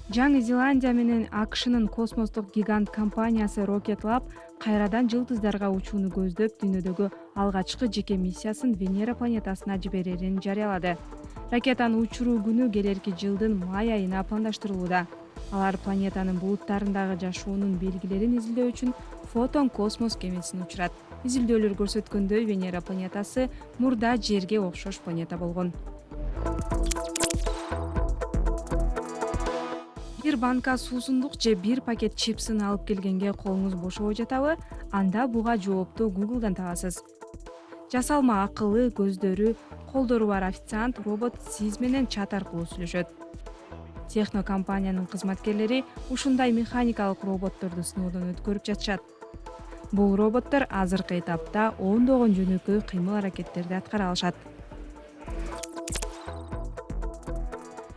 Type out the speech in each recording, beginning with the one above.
Жаңы Зеландия менен АКШнын космостук гигант компаниясы Rocket Lab кайрадан жылдыздарга учууну көздөп, дүйнөдөгү алгачкы жеке миссиясын Венера планетасына жиберерин жарыялады. Ракетаны учуруу күнү келерки жылдын май айына пландаштырылууда. Алар планетанын булуттарындагы жашоонун белгилерин изилдөө үчүн Фотон космос кемесин учурат. Изилдөөлөр көрсөткөндөй, Венера планетасы мурда Жерге окшош планета болгон. Бир банка суусундук же бир пакет чипсын алып келгенге колуңуз бошобой жатабы? Анда буга жоопту Google'дан табасыз. Жасалма акылы көздөрү, колдору бар официант робот сиз менен чат аркылуу сүйлөшөт. Техно компаниянын кызматкерлери ушундай механикалык роботторду сыноодон өткөрүп жатышат. Бул роботтор азыркы этапта ондогон жөнөкөй кыймыл-аракеттерди аткара алышат.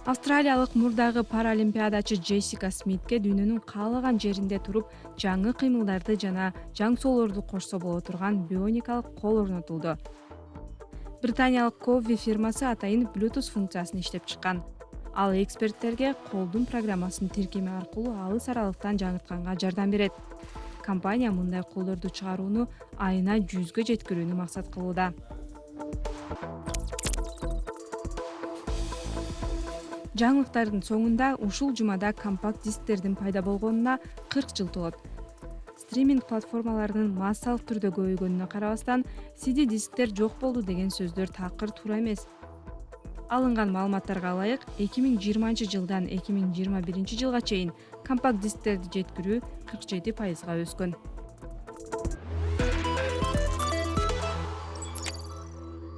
Австралиялык мурдагы паралимпиадачы Джессика Смитке дүйнөнүн каалаган жеринде туруп жаңы кыймылдарды жана жаң соолорду кошсо боло турган бионикалык кол орнотулду. Британиялык Covi фирмасы атайын Bluetooth функциясын иштеп чыккан. Ал эксперттерге колдун программасын тиркеме аркылуу алыс аралыктан жаңыртканга жардам берет. Компания мындай колдорду чыгарууну айына 100гө жеткирүүнү максат кылууда. Жаңылыктардын соңунда ушул жумада компакт дисктердин пайда болгонуна 40 жыл толот. Стриминг платформаларынын массалык түрдө көбөйгөнүнө карабастан, CD дисктер жок болду деген сөздөр такыр туура эмес. Алынган маалыматтарга ылайык, 2020 жылдан 2021 жылга чейин компакт дисктерди жеткирүү 47%га өскөн.